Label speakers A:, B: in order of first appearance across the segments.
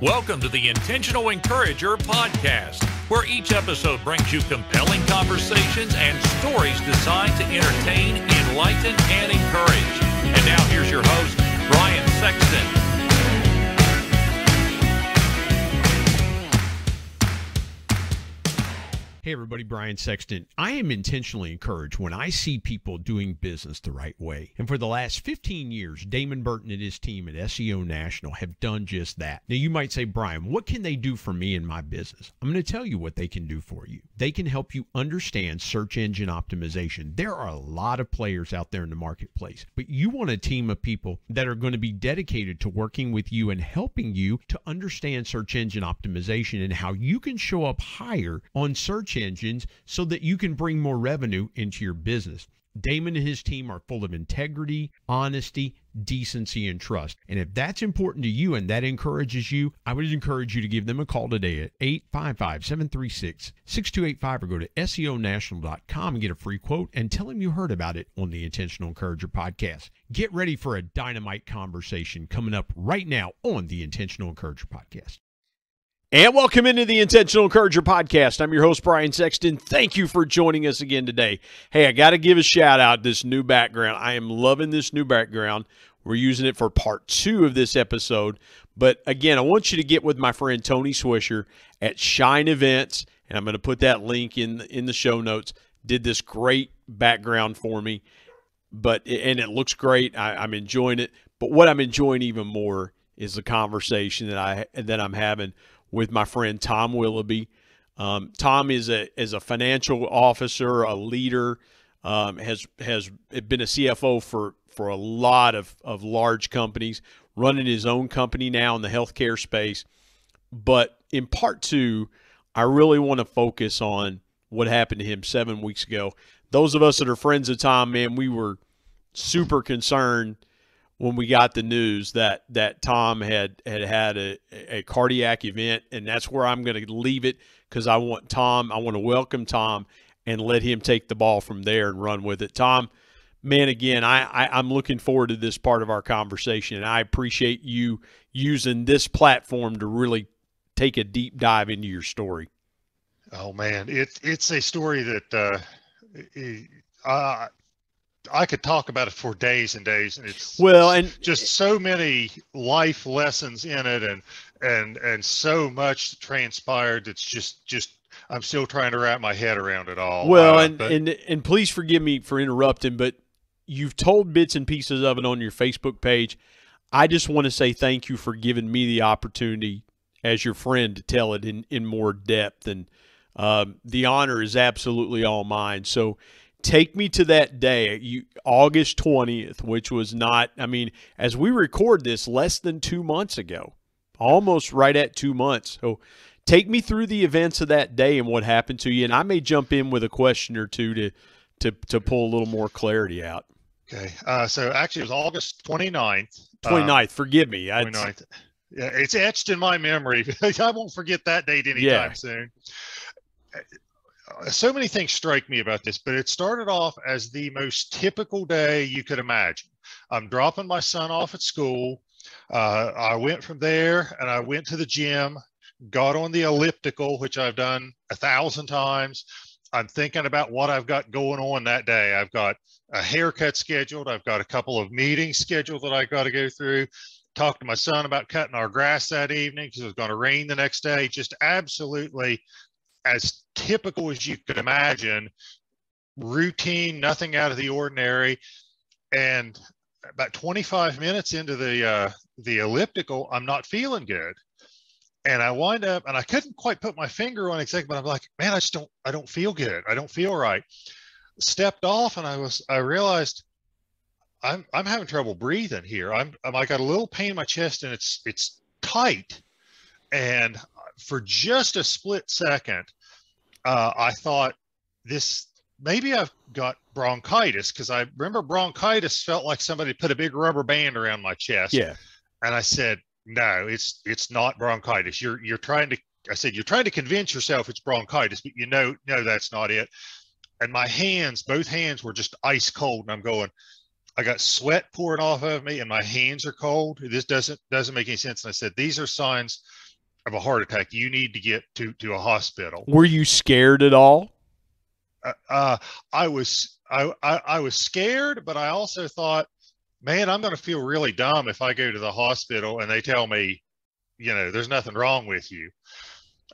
A: Welcome to the Intentional Encourager podcast, where each episode brings you compelling conversations and stories designed to entertain, enlighten, and encourage. And now here's your host, Brian Sexton.
B: Hey everybody, Brian Sexton. I am intentionally encouraged when I see people doing business the right way. And for the last 15 years, Damon Burton and his team at SEO National have done just that. Now you might say, Brian, what can they do for me in my business? I'm going to tell you what they can do for you. They can help you understand search engine optimization. There are a lot of players out there in the marketplace, but you want a team of people that are going to be dedicated to working with you and helping you to understand search engine optimization and how you can show up higher on search engines so that you can bring more revenue into your business. Damon and his team are full of integrity, honesty, decency, and trust. And if that's important to you and that encourages you, I would encourage you to give them a call today at 855-736-6285 or go to SEOnational.com and get a free quote and tell them you heard about it on the Intentional Encourager podcast. Get ready for a dynamite conversation coming up right now on the Intentional Encourager podcast.
C: And welcome into the Intentional Encourager podcast. I'm your host, Brian Sexton. Thank you for joining us again today. Hey, I got to give a shout out this new background. I am loving this new background. We're using it for part 2 of this episode. But again, I want you to get with my friend Tony Swisher at Shine Events, and I'm going to put that link in the show notes. Did this great background for me, and it looks great. I'm enjoying it. But what I'm enjoying even more is the conversation that I'm having with my friend Tom Willoughby. Tom is a financial officer, a leader, has been a CFO for a lot of large companies, running his own company now in the healthcare space. But in part 2, I really want to focus on what happened to him 7 weeks ago. Those of us that are friends of Tom, man, we were super concerned when we got the news that Tom had a cardiac event, and that's where I'm going to leave it because I want to welcome Tom and let him take the ball from there and run with it. Tom, man, again, I'm looking forward to this part of our conversation, and I appreciate you using this platform to really take a deep dive into your story.
D: Oh man, it's a story that I could talk about it for days and days, and it's just so many life lessons in it, and so much transpired. It's just I'm still trying to wrap my head around it all.
C: Well, and please forgive me for interrupting, but you've told bits and pieces of it on your Facebook page. I just want to say thank you for giving me the opportunity as your friend to tell it in more depth, and the honor is absolutely all mine. So take me to that day, August 20th, which was as we record this, less than 2 months ago, almost right at 2 months. So take me through the events of that day and what happened to you. And I may jump in with a question or two to pull a little more clarity out.
D: Okay. So actually it was August 29th.
C: 29th, forgive me.
D: 29th. Yeah, it's etched in my memory. I won't forget that date anytime soon. So many things strike me about this, but it started off as the most typical day you could imagine. I'm dropping my son off at school. I went from there and I went to the gym, got on the elliptical, which I've done 1,000 times. I'm thinking about what I've got going on that day. I've got a haircut scheduled. I've got a couple of meetings scheduled that I got to go through. Talked to my son about cutting our grass that evening because it was going to rain the next day. Just absolutely as typical as you could imagine, routine, nothing out of the ordinary. And about 25 minutes into the elliptical, I'm not feeling good. And I wind up, and I couldn't quite put my finger on exactly, but I'm like, man, I don't feel good. I don't feel right. Stepped off, and I realized I'm having trouble breathing here. I got a little pain in my chest, and it's tight. And for just a split second, I thought maybe I've got bronchitis, because I remember bronchitis felt like somebody put a big rubber band around my chest.
C: Yeah. And
D: I said, no, it's not bronchitis. You're trying to convince yourself it's bronchitis, but you know that's not it. And my both hands were just ice cold, and I got sweat pouring off of me, and my hands are cold. This doesn't make any sense. And I said, these are signs of a heart attack. You need to get to a hospital.
C: Were you scared at all?
D: I was scared, but I also thought, man, I'm going to feel really dumb if I go to the hospital and they tell me, there's nothing wrong with you.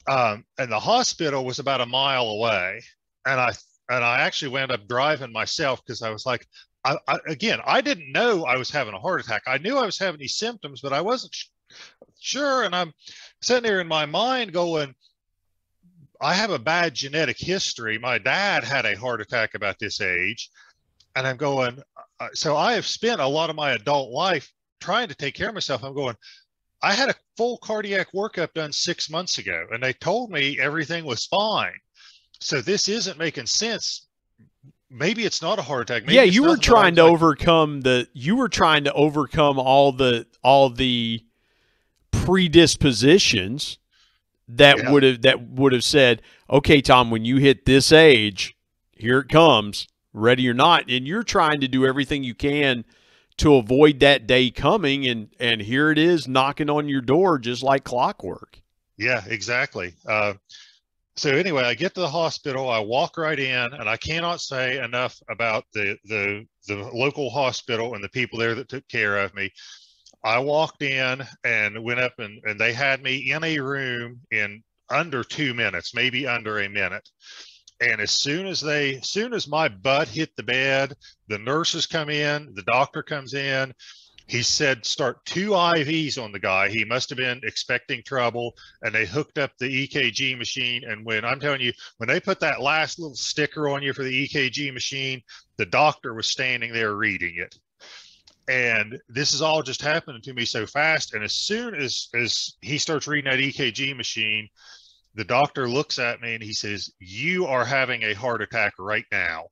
D: And the hospital was about a mile away. And I actually wound up driving myself because I was like, I didn't know I was having a heart attack. I knew I was having these symptoms, but I wasn't sure. And I'm sitting there in my mind going, I have a bad genetic history. My dad had a heart attack about this age. And I'm going, so I have spent a lot of my adult life trying to take care of myself. I'm going, I had a full cardiac workup done 6 months ago, and they told me everything was fine. So this isn't making sense. Maybe it's not a heart attack. Maybe
C: you were trying to overcome all the predispositions that would have said, okay, Tom, when you hit this age, here it comes, ready or not. And you're trying to do everything you can to avoid that day coming, and here it is knocking on your door just like clockwork.
D: Yeah, exactly. So anyway, I get to the hospital, I walk right in, and I cannot say enough about the local hospital and the people there that took care of me. I walked in and went up, and they had me in a room in under 2 minutes, maybe under a minute. And as soon as my butt hit the bed, the nurses come in, the doctor comes in. He said, start 2 IVs on the guy. He must have been expecting trouble, and they hooked up the EKG machine. And when I'm telling you, when they put that last little sticker on you for the EKG machine, the doctor was standing there reading it. And this is all just happening to me so fast. And as soon as he starts reading that EKG machine, the doctor looks at me and he says, you are having a heart attack right now.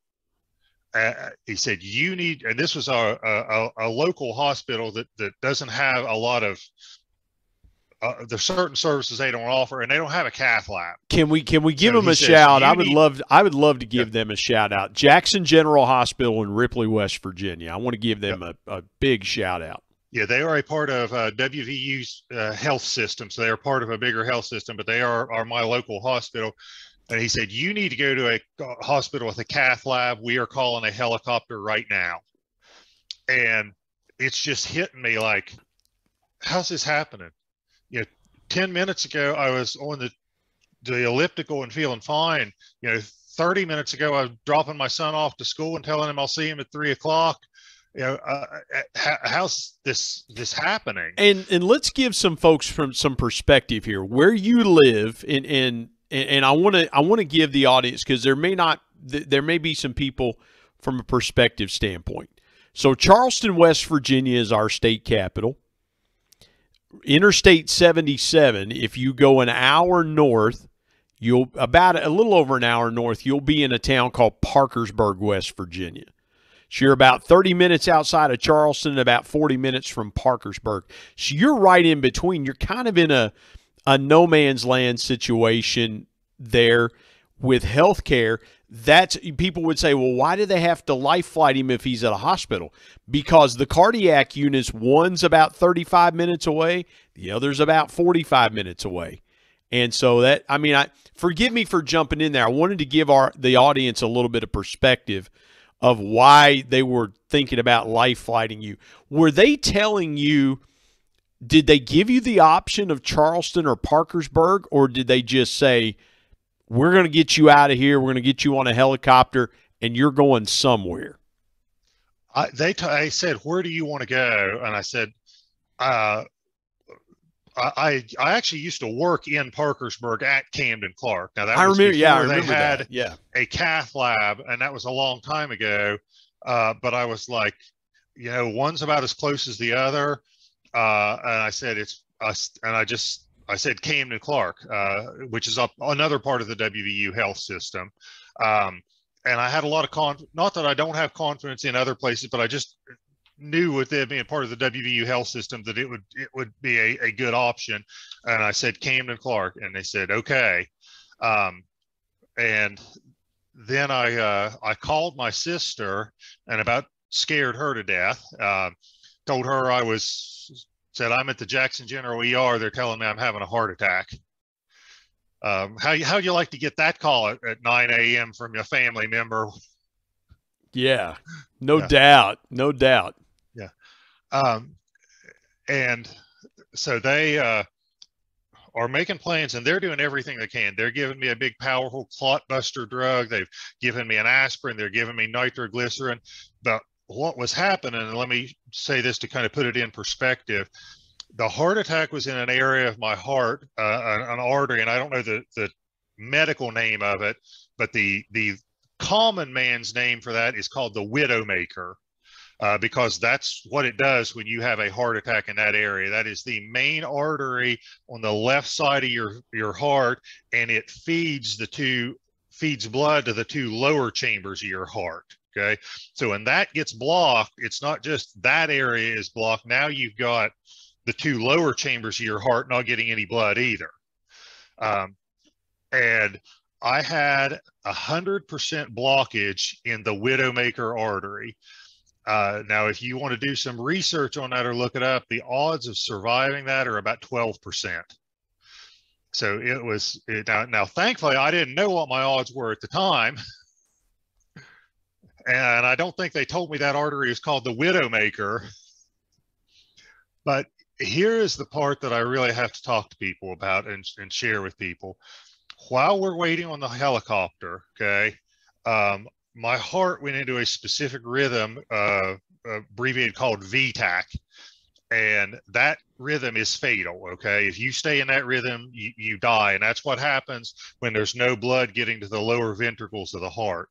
D: He said, you need, and this was a local hospital that doesn't have a lot of, there's certain services they don't offer, and they don't have a cath lab.
C: Can we give them a shout? I would love to give them a shout out. Jackson General Hospital in Ripley, West Virginia. I want to give them a big shout out.
D: Yeah, they are a part of WVU's health system, so they are part of a bigger health system, but they are my local hospital. And he said, you need to go to a hospital with a cath lab. We are calling a helicopter right now. And it's just hitting me like, how's this happening? 10 minutes ago, I was on the elliptical and feeling fine. 30 minutes ago, I was dropping my son off to school and telling him I'll see him at 3 o'clock. How's this happening?
C: And let's give some folks from some perspective here. Where you live and I want to give the audience, because there may be some people from a perspective standpoint. So Charleston, West Virginia is our state capital. Interstate 77, if you go an hour north, about a little over an hour north, you'll be in a town called Parkersburg, West Virginia. So you're about 30 minutes outside of Charleston and about 40 minutes from Parkersburg. So you're right in between. You're kind of in a no man's land situation there with healthcare. That's, people would say, well, why do they have to life flight him if he's at a hospital? Because the cardiac units, one's about 35 minutes away, the other's about 45 minutes away. And so forgive me for jumping in there. I wanted to give the audience a little bit of perspective of why they were thinking about life flighting you. Were they telling you, did they give you the option of Charleston or Parkersburg, or did they just say, we're going to get you out of here, we're going to get you on a helicopter, and you're going somewhere?
D: I said, where do you want to go? And I said, I actually used to work in Parkersburg at Camden Clark. Now that was before they had a cath lab, and that was a long time ago. But I was like, one's about as close as the other. And I said, I said Camden Clark, which is another part of the WVU health system. And I had a lot of not that I don't have confidence in other places, but I just knew with it being part of the WVU health system that it would be a good option. And I said Camden Clark, and they said, okay. And then I called my sister and about scared her to death. Told her I was said, I'm at the Jackson General ER. They're telling me I'm having a heart attack. How'd you like to get that call at 9 a.m. from your family member?
C: Yeah, no doubt. No doubt.
D: Yeah. And so they are making plans, and they're doing everything they can. They're giving me a big, powerful clot buster drug. They've given me an aspirin. They're giving me nitroglycerin. But what was happening, and let me say this to kind of put it in perspective, the heart attack was in an area of my heart, an artery, and I don't know the medical name of it, but the common man's name for that is called the Widowmaker, because that's what it does when you have a heart attack in that area. That is the main artery on the left side of your heart, and it feeds blood to the two lower chambers of your heart. Okay, so when that gets blocked, it's not just that area is blocked. Now you've got the two lower chambers of your heart not getting any blood either. And I had 100% blockage in the Widowmaker artery. Now, if you want to do some research on that or look it up, the odds of surviving that are about 12%. So it was, now thankfully, I didn't know what my odds were at the time. And I don't think they told me that artery is called the Widowmaker. But here is the part that I really have to talk to people about and share with people. While we're waiting on the helicopter, okay, my heart went into a specific rhythm, abbreviated called VTAC, and that rhythm is fatal, okay? If you stay in that rhythm, you die, and that's what happens when there's no blood getting to the lower ventricles of the heart.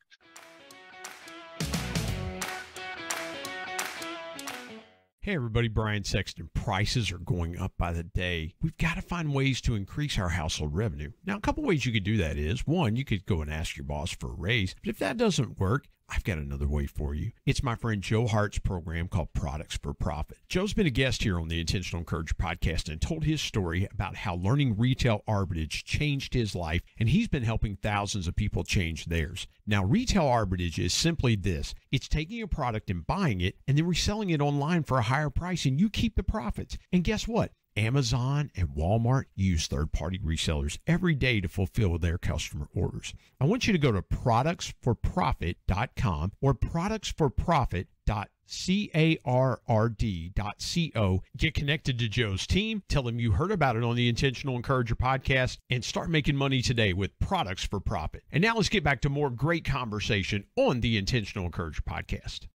B: Hey everybody, Brian Sexton. Prices are going up by the day. We've got to find ways to increase our household revenue. Now, a couple ways you could do that is, one, you could go and ask your boss for a raise. But if that doesn't work, I've got another way for you. It's my friend Joe Hart's program called Products for Profit. Joe's been a guest here on the Intentional Encourager podcast and told his story about how learning retail arbitrage changed his life, and he's been helping thousands of people change theirs. Now, retail arbitrage is simply this. It's taking a product and buying it and then reselling it online for a higher price, and you keep the profits. And guess what? Amazon and Walmart use third-party resellers every day to fulfill their customer orders. I want you to go to productsforprofit.com or productsforprofit.carrd.co. Get connected to Joe's team, tell him you heard about it on the Intentional Encourager podcast, and start making money today with Products for Profit. And now let's get back to more great conversation on the Intentional Encourager podcast.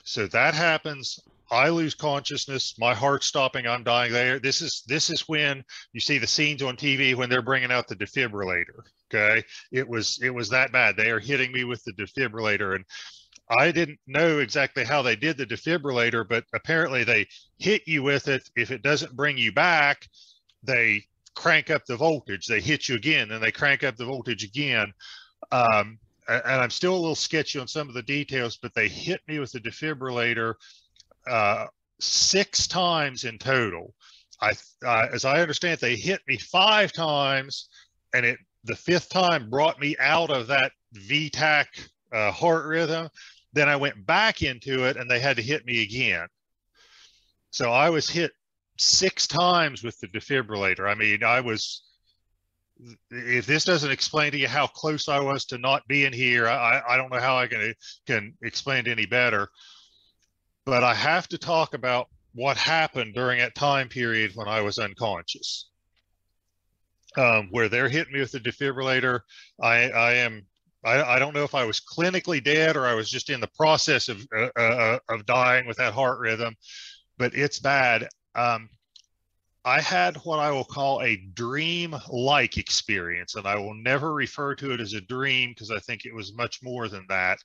D: So that happens. I lose consciousness. My heart's stopping. I'm dying there. This is when you see the scenes on TV when they're bringing out the defibrillator. Okay, it was that bad. They are hitting me with the defibrillator, and I didn't know exactly how they did the defibrillator, but apparently they hit you with it. If it doesn't bring you back, they crank up the voltage. They hit you again, and they crank up the voltage again. And I'm still a little sketchy on some of the details, but they hit me with the defibrillator 6 times in total. As I understand, they hit me 5 times, and the 5th time brought me out of that VTAC heart rhythm. Then I went back into it, and they had to hit me again. So I was hit 6 times with the defibrillator. I mean, if this doesn't explain to you how close I was to not being here, I don't know how I can explain it any better. But I have to talk about what happened during that time period when I was unconscious, where they're hitting me with the defibrillator. I don't know if I was clinically dead or I was just in the process of dying with that heart rhythm, but it's bad. I had what I will call a dream-like experience, and I will never refer to it as a dream because I think it was much more than that.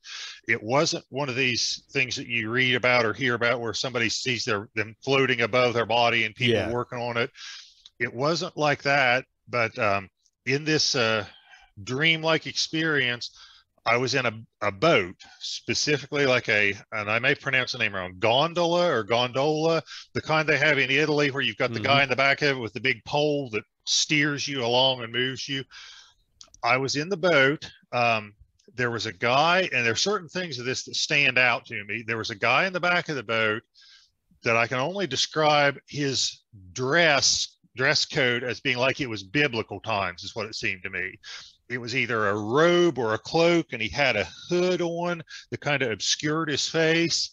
D: It wasn't one of these things that you read about or hear about where somebody sees them floating above their body and people working on it. It wasn't like that, but in this dream-like experience, I was in a boat, specifically like and I may pronounce the name wrong, gondola, the kind they have in Italy where you've got the guy in the back of it with the big pole that steers you along and moves you. I was in the boat. there was a guy, and there are certain things of this that stand out to me. There was a guy in the back of the boat that I can only describe his dress code as being like it was biblical times, is what it seemed to me. It was either a robe or a cloak, and he had a hood on that kind of obscured his face,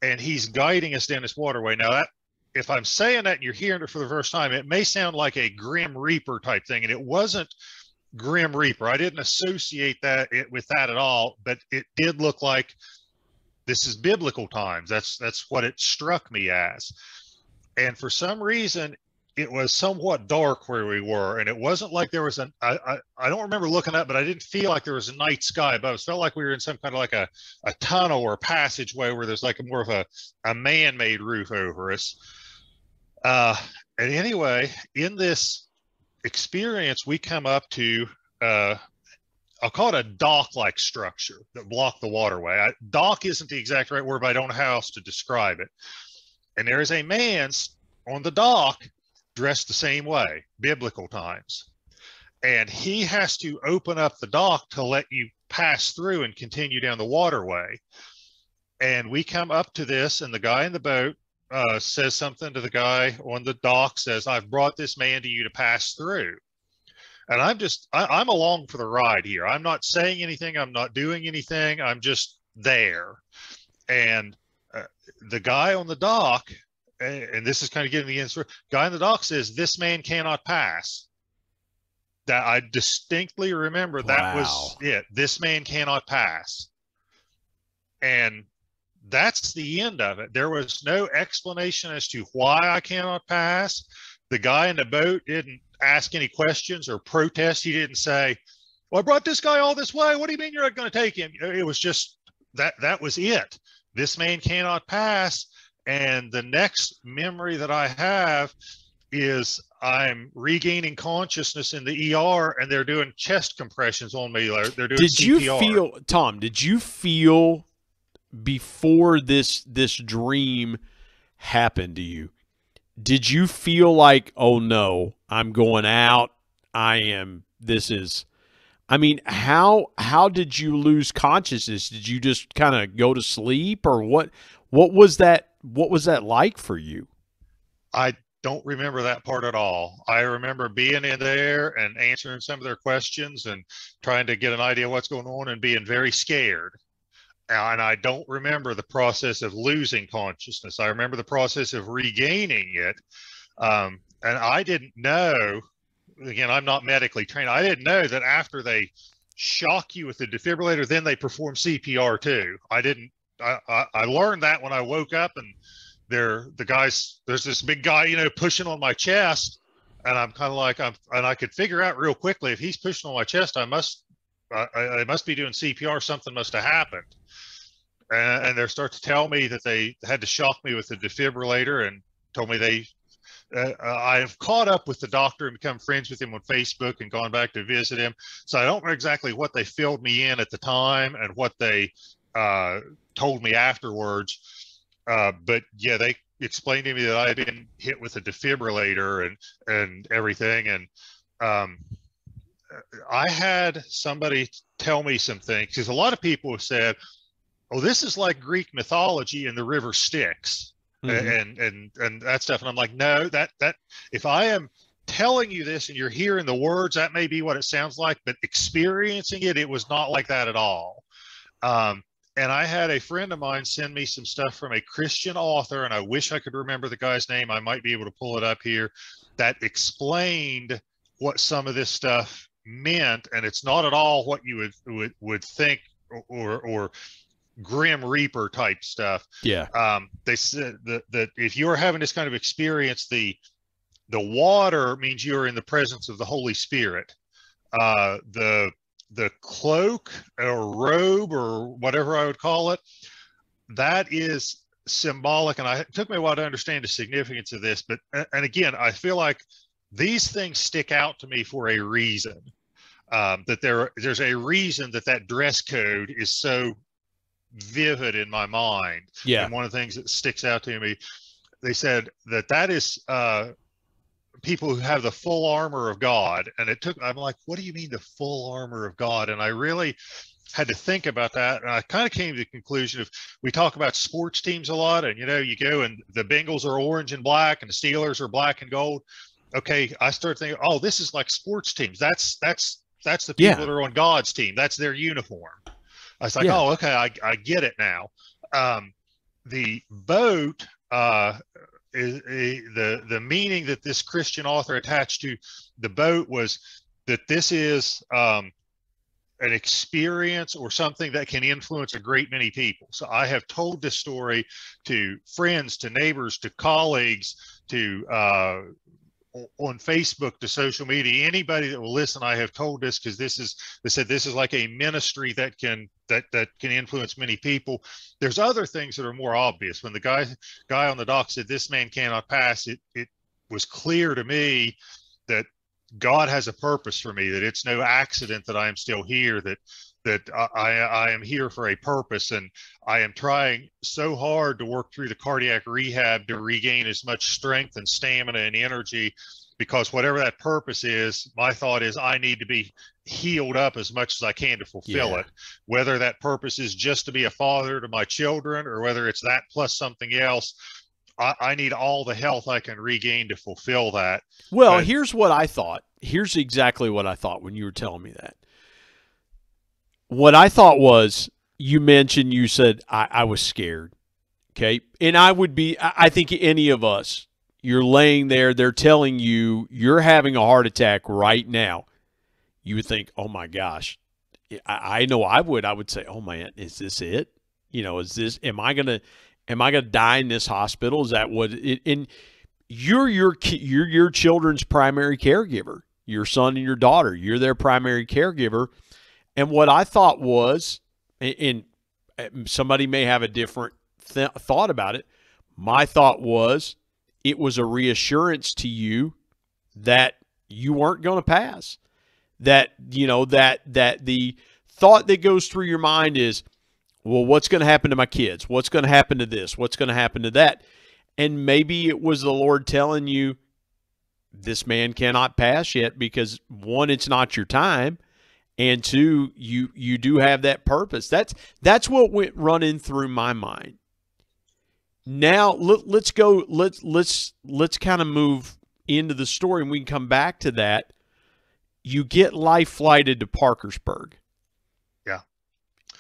D: and he's guiding us down this waterway. Now, that, if I'm saying that and you're hearing it for the first time, it may sound like a Grim Reaper type thing, and it wasn't Grim Reaper. I didn't associate that with that at all, but it did look like this is biblical times. That's what it struck me as. And for some reason, it was somewhat dark where we were, and it wasn't like there was I don't remember looking up, but I didn't feel like there was a night sky above us. It felt like we were in some kind of like a tunnel or a passageway where there's like more of a man-made roof over us. And anyway, in this experience, we come up to I'll call it a dock-like structure that blocked the waterway. Dock isn't the exact right word, but I don't know how else to describe it. And there is a man on the dock dressed the same way, biblical times. And he has to open up the dock to let you pass through and continue down the waterway. And we come up to this, and the guy in the boat says something to the guy on the dock, says, "I've brought this man to you to pass through." And I'm along for the ride here. I'm not saying anything. I'm not doing anything. I'm just there. And the guy on the dock, and this is kind of getting the answer, guy on the dock says, "This man cannot pass." That I distinctly remember. That was it. This man cannot pass. And that's the end of it. There was no explanation as to why I cannot pass. The guy in the boat didn't ask any questions or protest. He didn't say, "Well, I brought this guy all this way. What do you mean you're not going to take him?" It was just that was it. This man cannot pass. And the next memory that I have is I'm regaining consciousness in the ER, and they're doing chest compressions on me. They're doing
C: Did
D: CPR.
C: you feel, Tom, did you feel before this dream happened to you, did you feel like, oh no, I'm going out, I mean, how did you lose consciousness? Did you just kind of go to sleep, or what was that like for you?
D: I don't remember that part at all. I remember being in there and answering some of their questions and trying to get an idea of what's going on and being very scared. And I don't remember the process of losing consciousness. I remember the process of regaining it. And I didn't know, again, I'm not medically trained. I didn't know that after they shock you with the defibrillator, then they perform CPR too. I learned that when I woke up, and there's this big guy, pushing on my chest, and I'm kind of like, and I could figure out real quickly, if he's pushing on my chest, I must be doing CPR. Something must have happened. And they start to tell me that they had to shock me with the defibrillator, and told me I've caught up with the doctor and become friends with him on Facebook and gone back to visit him. So I don't know exactly what they filled me in at the time and what they told me afterwards. But yeah, they explained to me that I had been hit with a defibrillator and everything. And I had somebody tell me some things, because a lot of people have said, "Oh, this is like Greek mythology and the river Styx." Mm-hmm. and that stuff. And I'm like, no, that if I am telling you this and you're hearing the words, that may be what it sounds like, but experiencing it, it was not like that at all. And I had a friend of mine send me some stuff from a Christian author, and I wish I could remember the guy's name. I might be able to pull it up here, that explained what some of this stuff meant. And it's not at all what you would think, or Grim Reaper type stuff. Yeah. They said that if you're having this kind of experience, the water means you're in the presence of the Holy Spirit. The cloak or robe or whatever I would call it, that is symbolic. And it took me a while to understand the significance of this, but, and again, I feel like these things stick out to me for a reason. That there's a reason that dress code is so vivid in my mind. Yeah. And one of the things that sticks out to me, they said that is people who have the full armor of God. And I'm like, what do you mean the full armor of God? And I really had to think about that. And I kind of came to the conclusion of, we talk about sports teams a lot, and, you go and the Bengals are orange and black and the Steelers are black and gold. Okay. I started thinking, oh, this is like sports teams. That's the people that are on God's team. That's their uniform. I was like, oh, okay. I get it now. The boat, is the meaning that this Christian author attached to the boat was that this is, an experience or something that can influence a great many people. So I have told this story to friends, to neighbors, to colleagues, to on Facebook, to social media, anybody that will listen. I have told this because they said this is like a ministry that can influence many people. There's other things that are more obvious. When the guy on the dock said this man cannot pass, it was clear to me that God has a purpose for me, that it's no accident that I am still here, that I am here for a purpose. And I am trying so hard to work through the cardiac rehab to regain as much strength and stamina and energy, because whatever that purpose is, my thought is I need to be healed up as much as I can to fulfill it. Whether that purpose is just to be a father to my children, or whether it's that plus something else, I need all the health I can regain to fulfill that.
C: Well, here's what I thought. Here's exactly what I thought when you were telling me that. What I thought was, you said, I was scared. Okay. And I think any of us, you're laying there, they're telling you you're having a heart attack right now. You would think, oh my gosh, I know I would say, oh man, is this it? Am I going to die in this hospital? Is that what it, and you're your children's primary caregiver, your son and your daughter, you're their primary caregiver. And what I thought was, and somebody may have a different thought about it. My thought was, it was a reassurance to you that you weren't going to pass. That, that the thought that goes through your mind is, well, what's going to happen to my kids? What's going to happen to this? What's going to happen to that? And maybe it was the Lord telling you, this man cannot pass yet because, one, it's not your time, and two, you do have that purpose. That's what went running through my mind. Now let's go. Let's kind of move into the story, and we can come back to that. You get life flighted to Parkersburg.
D: Yeah.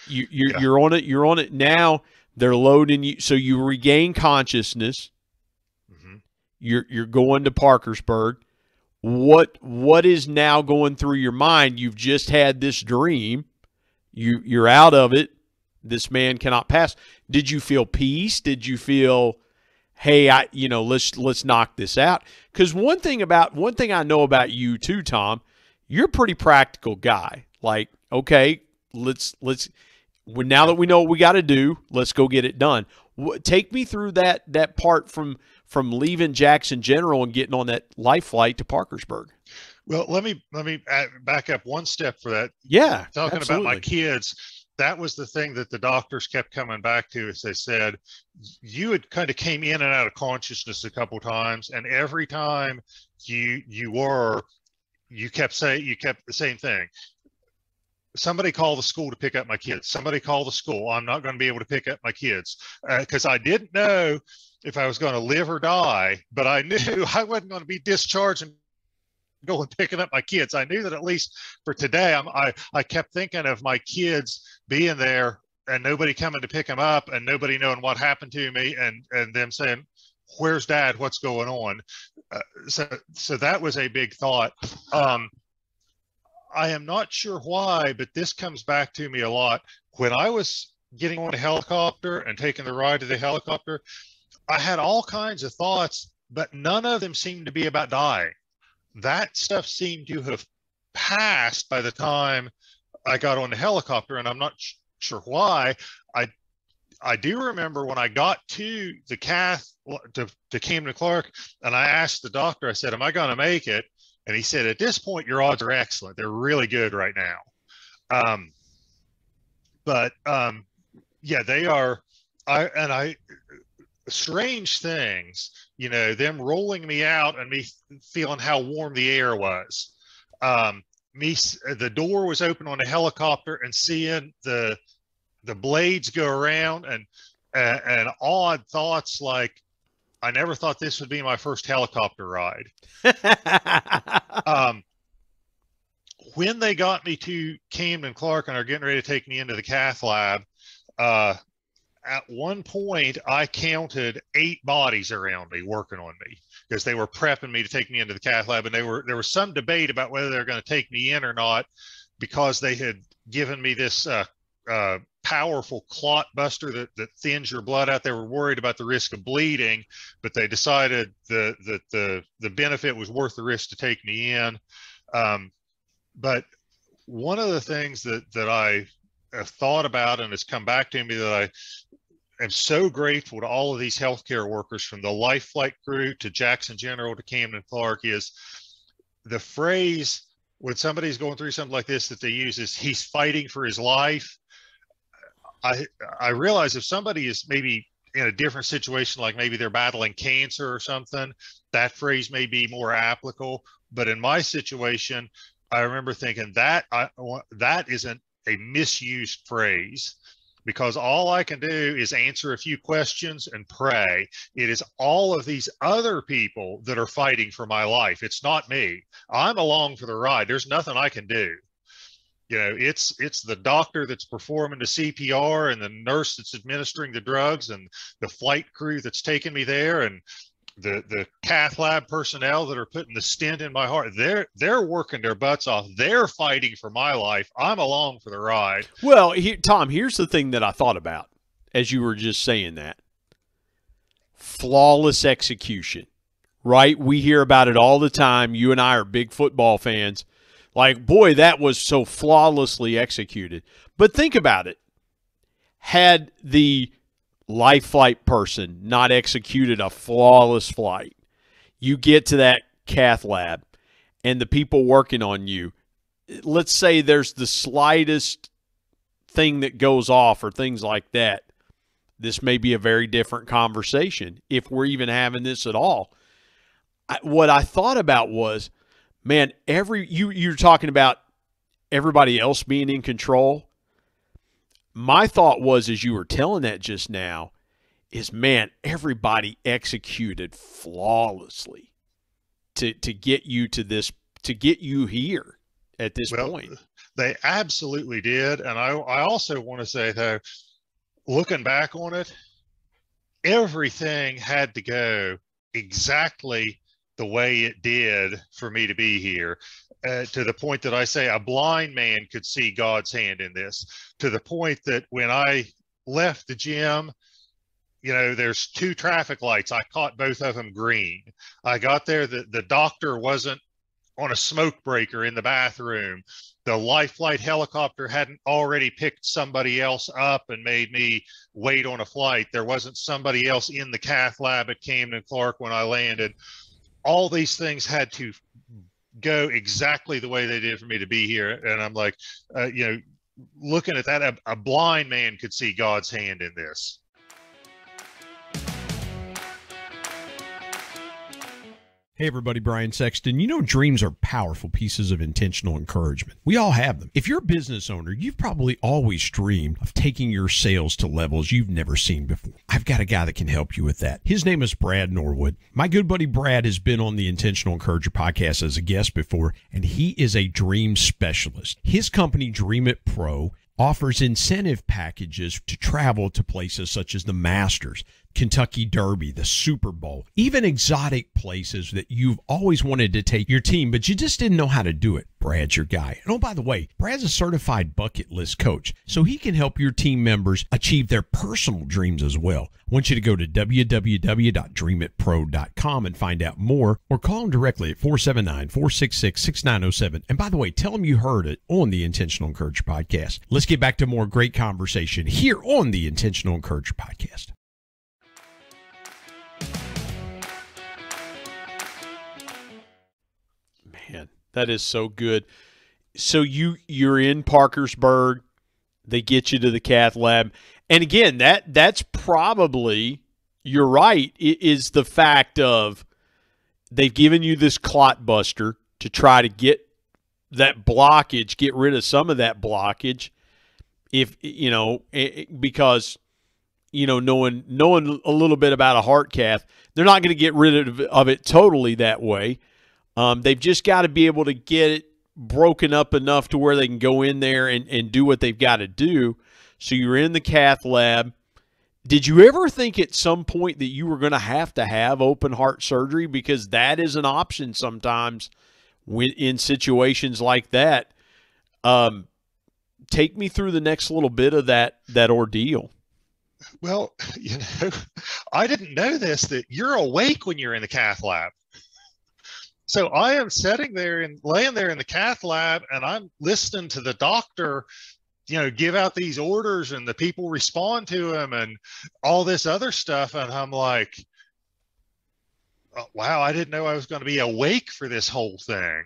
C: You're on it. You're on it now. They're loading you, so you regain consciousness. Mm-hmm. You're going to Parkersburg. What is now going through your mind? You've just had this dream. You're out of it. This man cannot pass. Did you feel peace? Did you feel, hey, let's knock this out? Because one thing I know about you too, Tom, you're a pretty practical guy. Like, okay, now that we know what we got to do, let's go get it done. Take me through that part from leaving Jackson General and getting on that life flight to Parkersburg.
D: Well, let me back up one step for that.
C: Yeah,
D: talking
C: absolutely.
D: about my kids, that was the thing that the doctors kept coming back to. As they said, you had kind of came in and out of consciousness a couple times, and every time you kept the same thing. Somebody call the school to pick up my kids. Somebody call the school. I'm not going to be able to pick up my kids, because I didn't know if I was going to live or die, but I knew I wasn't going to be discharged and going picking up my kids. I knew that at least for today, I kept thinking of my kids being there and nobody coming to pick them up and nobody knowing what happened to me, and them saying, "Where's Dad? What's going on?" So that was a big thought. I am not sure why, but this comes back to me a lot. When I was getting on a helicopter and taking the ride to the helicopter, I had all kinds of thoughts, but none of them seemed to be about dying. That stuff seemed to have passed by the time I got on the helicopter, and I'm not sure why. I do remember when I got to the to Camden Clark, and I asked the doctor, I said, "Am I going to make it?" And he said, "At this point, your odds are excellent. They're really good right now." Yeah, they are. Strange things, them rolling me out and me feeling how warm the air was, the door was open on a helicopter and seeing the blades go around and odd thoughts like, I never thought this would be my first helicopter ride. When they got me to Camden Clark and are getting ready to take me into the cath lab, at one point I counted 8 bodies around me working on me because they were prepping me to take me into the cath lab, and there was some debate about whether they're going to take me in or not because they had given me this powerful clot buster that thins your blood out. They were worried about the risk of bleeding, but they decided that the benefit was worth the risk to take me in. But one of the things that I have thought about and has come back to me that I am so grateful to all of these healthcare workers, from the Life Flight crew to Jackson General to Camden Clark, is the phrase when somebody's going through something like this that they use is, he's fighting for his life. I realize if somebody is maybe in a different situation, like maybe they're battling cancer or something, that phrase may be more applicable. But in my situation, I remember thinking that isn't a misused phrase, because all I can do is answer a few questions and pray. It is all of these other people that are fighting for my life. It's not me. I'm along for the ride. There's nothing I can do. You know, it's the doctor that's performing the CPR and the nurse that's administering the drugs and the flight crew that's taking me there and the cath lab personnel that are putting the stent in my heart. They're working their butts off. They're fighting for my life. I'm along for the ride.
C: Well, Tom, here's the thing that I thought about as you were just saying that. Flawless execution, right? We hear about it all the time. You and I are big football fans. Like, boy, that was so flawlessly executed. But think about it. Had the life flight person not executed a flawless flight, you get to that cath lab and the people working on you, let's say there's the slightest thing that goes off or things like that, this may be a very different conversation if we're even having this at all. What I thought about was, man, you're talking about everybody else being in control. My thought was, as you were telling that just now, is, man, everybody executed flawlessly to get you to this, to get you here at this point.
D: They absolutely did. And I also want to say, though, looking back on it, everything had to go exactly the way it did for me to be here, to the point that I say a blind man could see God's hand in this, to the point that when I left the gym, you know, there's 2 traffic lights. I caught both of them green. I got there, the doctor wasn't on a smoke breaker in the bathroom. The Life Flight helicopter hadn't already picked somebody else up and made me wait on a flight. There wasn't somebody else in the cath lab at Camden Clark when I landed. All these things had to go exactly the way they did for me to be here. And I'm like, you know, looking at that, a blind man could see God's hand in this.
B: Hey everybody, Brian Sexton. You know, dreams are powerful pieces of intentional encouragement. We all have them. If you're a business owner, you've probably always dreamed of taking your sales to levels you've never seen before. I've got a guy that can help you with that. His name is Brad Norwood. My good buddy Brad has been on the Intentional Encourager podcast as a guest before, and he is a dream specialist. His company, Dream It Pro, offers incentive packages to travel to places such as the Masters, Kentucky Derby, the Super Bowl, even exotic places that you've always wanted to take your team, but you just didn't know how to do it. Brad's your guy. And oh, by the way, Brad's a certified bucket list coach, so he can help your team members achieve their personal dreams as well. I want you to go to www.dreamitpro.com and find out more, or call him directly at 479-466-6907. And by the way, tell him you heard it on the Intentional Encourager podcast. Let's get back to more great conversation here on the Intentional Encourager podcast.
C: Man, that is so good. So you're in Parkersburg. They get you to the cath lab. And again, that's probably, you're right, is the fact of they've given you this clot buster to try to get that blockage, get rid of some of that blockage, if because knowing a little bit about a heart cath, they're not going to get rid of it totally that way. They've just got to be able to get it broken up enough to where they can go in there and do what they've got to do. So you're in the cath lab. Did you ever think at some point that you were going to have open heart surgery? Because that is an option sometimes in situations like that. Take me through the next little bit of that ordeal.
D: Well, I didn't know this, that you're awake when you're in the cath lab. So I am sitting there and laying there in the cath lab, and I'm listening to the doctor, give out these orders, and the people respond to him and all this other stuff. And I'm like, oh, wow, I didn't know I was going to be awake for this whole thing.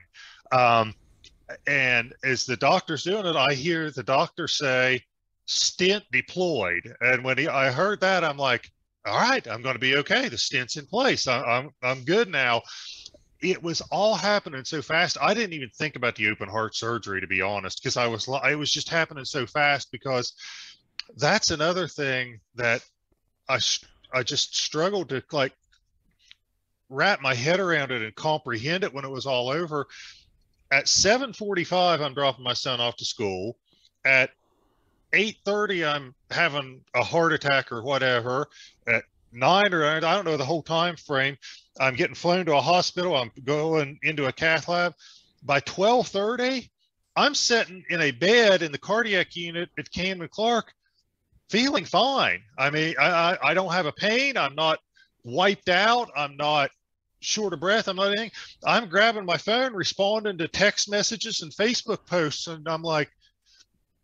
D: And as the doctor's doing it, I hear the doctor say, "Stent deployed." And when I heard that, I'm like, all right, I'm going to be okay. The stent's in place. I'm good now. It was all happening so fast. I didn't even think about the open heart surgery, to be honest, because it was just happening so fast. Because that's another thing that I just struggled to wrap my head around it and comprehend it when it was all over. At 7:45, I'm dropping my son off to school. At 8:30, I'm having a heart attack or whatever. At 9, or I don't know the whole time frame, I'm getting flown to a hospital. I'm going into a cath lab. By 12:30, I'm sitting in a bed in the cardiac unit at Camden Clark, feeling fine. I mean, I don't have a pain. I'm not wiped out. I'm not short of breath. I'm not anything. I'm grabbing my phone, responding to text messages and Facebook posts, and I'm like,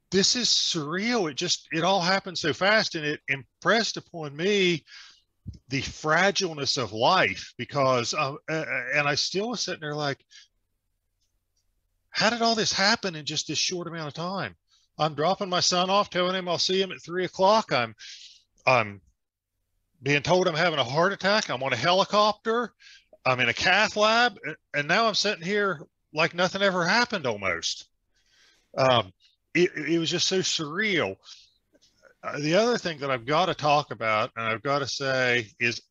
D: this is surreal. It all happened so fast, and it impressed upon me the fragileness of life, because and I still was sitting there like, how did all this happen in just this short amount of time? I'm dropping my son off, telling him I'll see him at 3 o'clock. I'm being told I'm having a heart attack. I'm on a helicopter. I'm in a cath lab, and now I'm sitting here like nothing ever happened almost. It was just so surreal. The other thing that I've got to talk about, and I've got to say, is,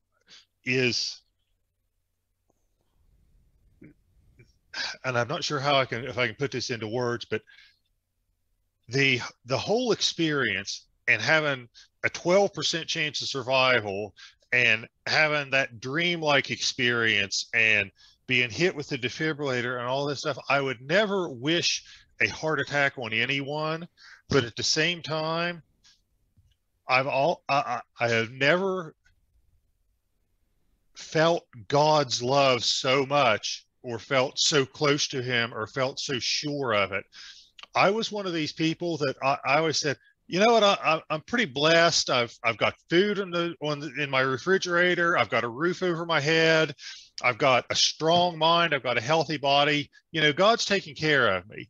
D: and I'm not sure if I can put this into words, but the whole experience, and having a 12% chance of survival, and having that dreamlike experience, and being hit with the defibrillator and all this stuff, I would never wish a heart attack on anyone, but at the same time, I have never felt God's love so much, or felt so close to him, or felt so sure of it. I was one of these people that I always said, you know what, I'm pretty blessed. I've got food in my refrigerator. I've got a roof over my head. I've got a strong mind. I've got a healthy body. God's taking care of me.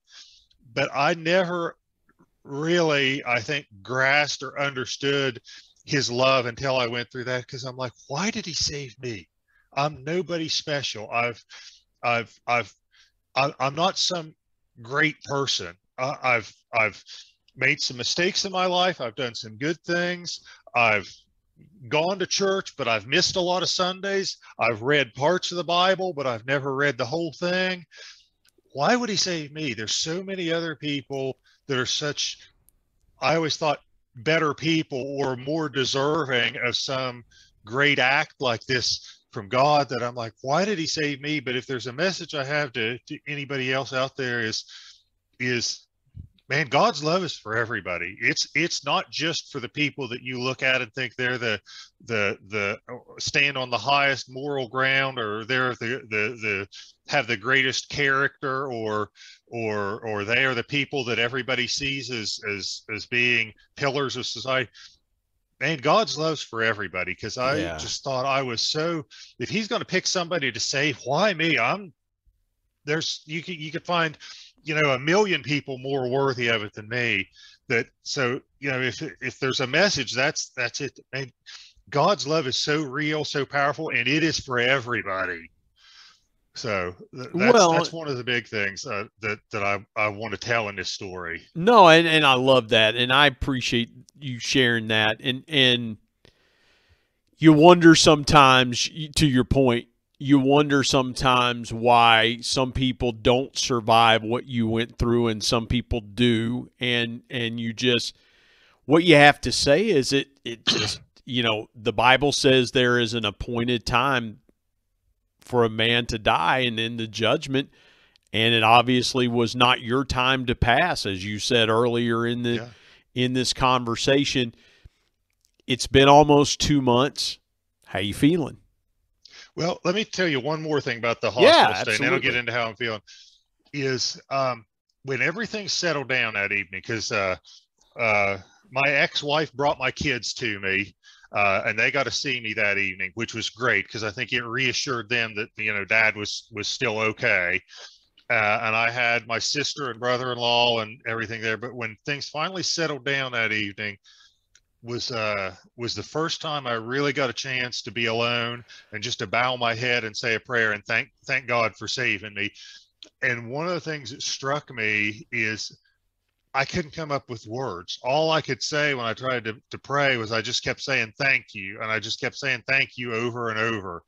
D: But I never really, I think, grasped or understood his love until I went through that, because I'm like, why did he save me? I'm nobody special. I'm not some great person. I've made some mistakes in my life. I've done some good things. I've gone to church, but I've missed a lot of Sundays. I've read parts of the Bible, but I've never read the whole thing. Why would he save me? There's so many other people that are such, I always thought, better people, or more deserving of some great act like this from God, that I'm like, why did he save me? But if there's a message I have to anybody else out there, is man, God's love is for everybody. It's not just for the people that you look at and think they're the stand on the highest moral ground, or they're the have the greatest character, or they are the people that everybody sees as being pillars of society. Man, God's love's for everybody, because I just thought I was so, if he's going to pick somebody to save, why me? You could find, a million people more worthy of it than me. So if there's a message, that's it. And God's love is so real, so powerful, and it is for everybody. So
C: Well,
D: that's one of the big things that I want to tell in this story.
C: no, and I love that, and I appreciate you sharing that, and you wonder sometimes, to your point, you wonder sometimes why some people don't survive what you went through and some people do, and you just, what you have to say is it just, the Bible says there is an appointed time for a man to die and then the judgment, and it obviously was not your time to pass, as you said earlier in this conversation. It's been almost 2 months. How you feeling?
D: Well, let me tell you one more thing about the hospital stay, and then I'll get
C: absolutely.
D: into how I'm feeling. Is when everything settled down that evening, because my ex-wife brought my kids to me, and they got to see me that evening, which was great because I think it reassured them that Dad was still okay. And I had my sister and brother-in-law and everything there. But when things finally settled down that evening, was the first time I really got a chance to be alone and just to bow my head and say a prayer and thank God for saving me. And one of the things that struck me is I couldn't come up with words. All I could say when I tried to pray was I just kept saying thank you, and I just kept saying thank you over and over.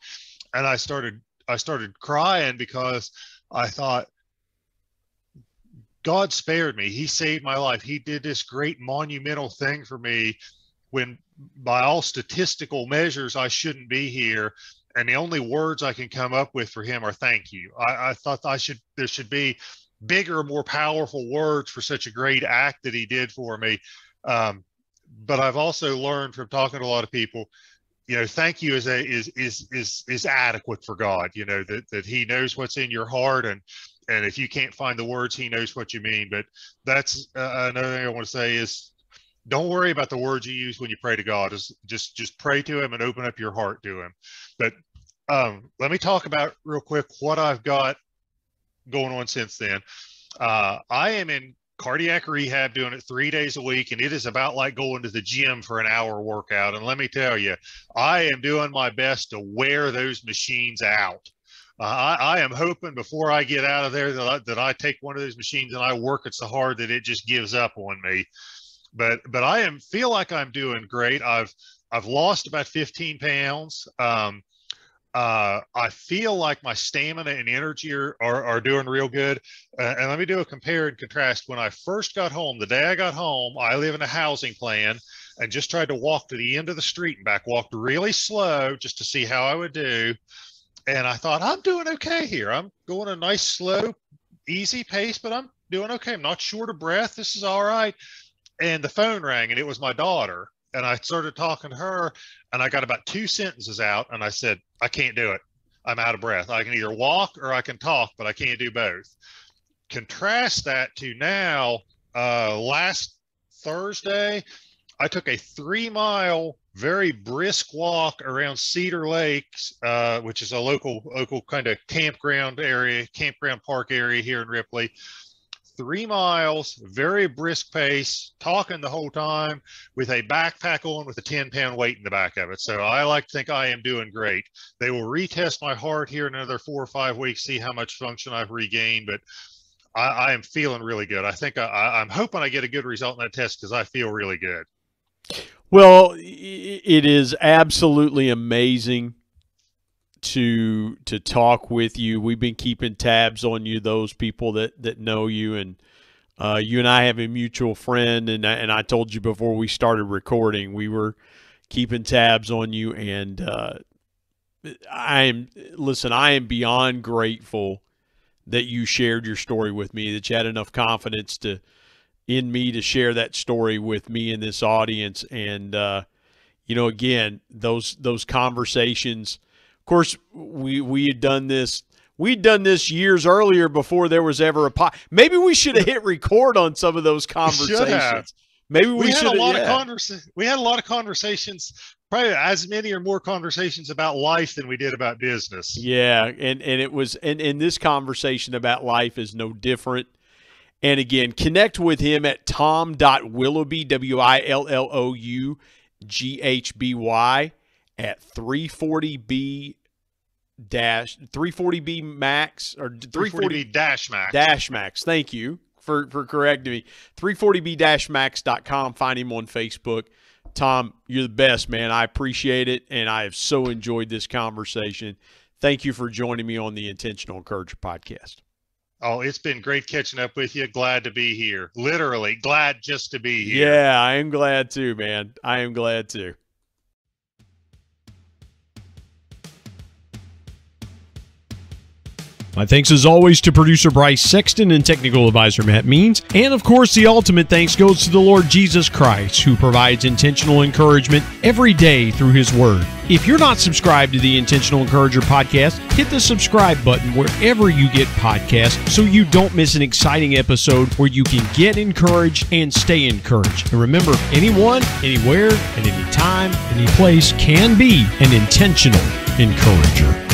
D: And I started crying because I thought, God spared me. He saved my life. He did this great monumental thing for me when by all statistical measures I shouldn't be here. And the only words I can come up with for him are thank you. I thought there should be bigger, more powerful words for such a great act that he did for me. But I've also learned from talking to a lot of people, thank you is adequate for God, that he knows what's in your heart. And if you can't find the words, he knows what you mean. But that's another thing I want to say is don't worry about the words you use when you pray to God. Just pray to him and open up your heart to him. But let me talk about real quick what I've got going on since then. I am in cardiac rehab doing it 3 days a week, and it is about like going to the gym for an hour workout. And let me tell you, I am doing my best to wear those machines out. I am hoping before I get out of there that I take one of those machines and I work it so hard that it just gives up on me. But I feel like I'm doing great. I've lost about 15 pounds. I feel like my stamina and energy are doing real good. And let me do a compare and contrast. When I first got home, the day I got home, I live in a housing plan and just tried to walk to the end of the street and back, walked really slow just to see how I would do. And I thought, I'm doing okay here. I'm going a nice, slow, easy pace, but I'm doing okay. I'm not short of breath. This is all right. And the phone rang, and it was my daughter. And I started talking to her, and I got about 2 sentences out, and I said, I can't do it. I'm out of breath. I can either walk or I can talk, but I can't do both. Contrast that to now, last Thursday, I took a 3-mile, very brisk walk around Cedar Lakes, which is a local kind of campground park area here in Ripley. 3 miles, very brisk pace, talking the whole time with a backpack on with a 10-pound weight in the back of it. So I like to think I am doing great. They will retest my heart here in another 4 or 5 weeks, see how much function I've regained, but I am feeling really good. I think I'm hoping I get a good result in that test because I feel really good.
C: Well, it is absolutely amazing to talk with you. We've been keeping tabs on you, those people that know you, and you and I have a mutual friend, and I told you before we started recording, we were keeping tabs on you, and I am beyond grateful that you shared your story with me, that you had enough confidence in me to share that story with me and this audience. And again, those conversations, of course, we had done this. We'd done this years earlier before there was ever a maybe we should have hit record on some of those conversations. Maybe we should have.
D: We had a lot of conversations, probably as many or more conversations about life than we did about business.
C: Yeah, and it was, and this conversation about life is no different. And again, connect with him at tom.willoughby, WILLOUGHBY, at 340B 340B Max or
D: 340B Dash Max.
C: Dash Max. Thank you for correcting me. 340B-max.com. Find him on Facebook. Tom, you're the best, man. I appreciate it, and I have so enjoyed this conversation. Thank you for joining me on the Intentional Encourager podcast.
D: Oh, it's been great catching up with you. Glad to be here. Literally, glad just to be here.
C: Yeah, I am glad too, man. I am glad too.
B: My thanks as always to producer Bryce Sexton and technical advisor Matt Means. And of course, the ultimate thanks goes to the Lord Jesus Christ, who provides intentional encouragement every day through his word. If you're not subscribed to the Intentional Encourager podcast, hit the subscribe button wherever you get podcasts so you don't miss an exciting episode where you can get encouraged and stay encouraged. And remember, anyone, anywhere, at any time, any place can be an intentional encourager.